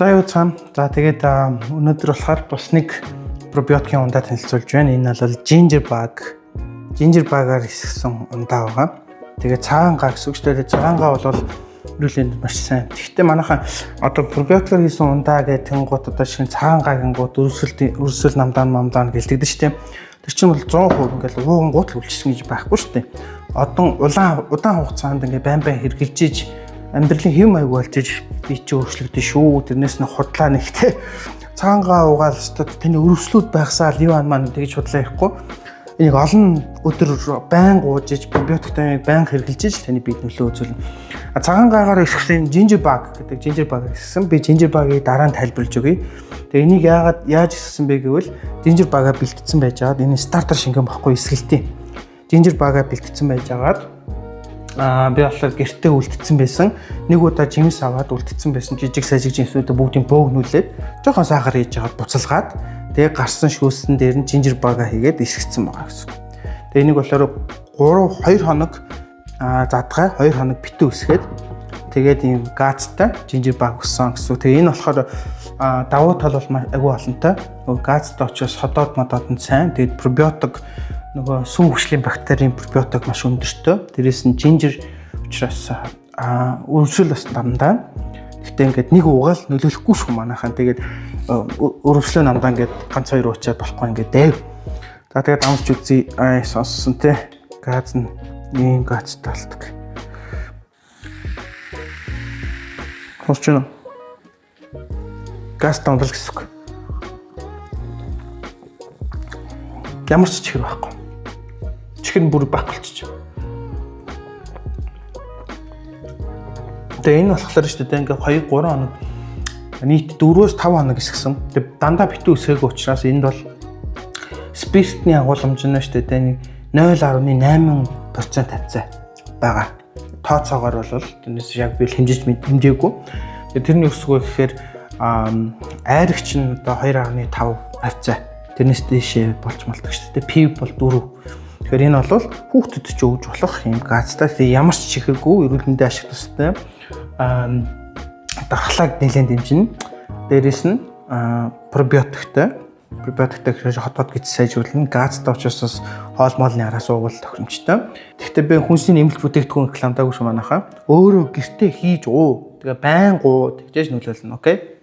За юу цаана. За тэгээд өнөөдөр болохоор бас нэг пробиотикийн ундаа танилцуулж байна. Энэ бол ginger bug. Ginger bug-аар хийсэн ундаа байгаа. Тэгээд цагаангаа гэсэн үг шүү дээ. Цагаангаа бол өрөөлөнд маш сайн. Гэхдээ манайхан одоо пробиотикаар хийсэн ундаа гэх тэнгуут одоо шинэ цагаангаа гингууд өрсөл намдаан гэлдэгдэж шүү дээ. Тэр чинь бол 100% ингээл уугангууд л үлчсэн гэж байхгүй шүү дээ. Удаан хугацаанд ингээ байн хэрглэж иж амьдралын хэм маяг болж иж би чи өөрчлөгдөн шүү. Тэрнээс нь худлаа нэгтэй цагаангаа угаал өстөд таны өрөвслүүд байхсаа ливан маань тэгж худлаа ярихгүй. Энийг олон өдөр байн гууж иж пробиотиктай байн хэрглэж иж таны биед нөлөө үзүүлнэ. Цагаангаагаар ихсэн ginger bug гэдэг ginger bug гэсэн. Би ginger bug-ыг дараа нь тайлбарлаж өгье. Тэгээ энийг яаж ихсэн бэ гэвэл ginger bug-а бэлтгэсэн байж байгаад энэ стартер шингэн баггүй эсгэлтийн. Ginger bug-а бэлтгэсэн байж байгаад би болохоор гэртээ үлдсэн байсан. Нэг удаа жимс аваад үлдсэн байсан жижиг сажиг жимсүүдээ бүгдийг бөөгнүүлээд жоохон сахар хийж аваад буцалгаад тэгээ гарсан шүүсэн дээр нь ginger bug-а хийгээд эсгэгдсэн байгаа гэсэн. Тэгээ энийг болохоор 2 хоног задгай 2 хоног битүү өсгээд тэгээд ийм газтай ginger bug өссөн гэсэн. Тэгээ энэ болохоор давуу тал бол агүй олонтой. Нөгөө газтай учраас ходоод модоод нь сайн. Тэгээд пробиотик нөгөө сүм хүчлийн бактерийн пробиотик маш өндөртэй. Тэрээс нь ginger учраас өрөвсөл бас дандаа. Гэхдээ ингээд нэг угаал нөлөөлөхгүй шүү манайхан. Тэгээд өрөвслөө намдаа ингээд ганц хоёр уучаад болохгүй ингээд дэв. За тэгээд амарч үзье. Сонссон те. Газ нь ийм газтай болдог. Сонсч байна. Газ дондол гэсэн үг. Ямар ч чихэр байхгүй. Чихэр нь бүр баг болчих. Тэгээ энэ болохоор шүү дээ ингээ 2-3 хоног нийт 4-5 хоног эсгсэн. Тэгээ дандаа битүү өсөөгөө учраас энд бол спиртний агуулмж нь шүү дээ нэг 0.8% тавьцаа байгаа. Тооцоогоор бол тэрнээс яг би хэмжээгүй. Тэрний өсгөө гэхээр айрагч нь одоо 2.5%. Тэрнээс дэшээ болж малдаг шүү дээ. PIV бол 4. Тэгэхээр энэ бол хүүхдэд ч өгж болох юм газтай. Тэгээ ямар ч чихэргүй эрүүл мэндийн ашиг тустай дархлааг нэлээд дэмжинэ. Дээрээс нь пробиотиктай хотоод гэж сайжруулна. Газтай учраас хоол моолны араас уугуул тохиромжтой. Тэгэхдээ би хүнсний нэмэлт бүтээгдэхүүн рекламдаагүй шүү манайхаа. Өөрөө гэртээ хийж уу. Тэгээ байн гуу тэгжээж нөлөөлнө. Окей.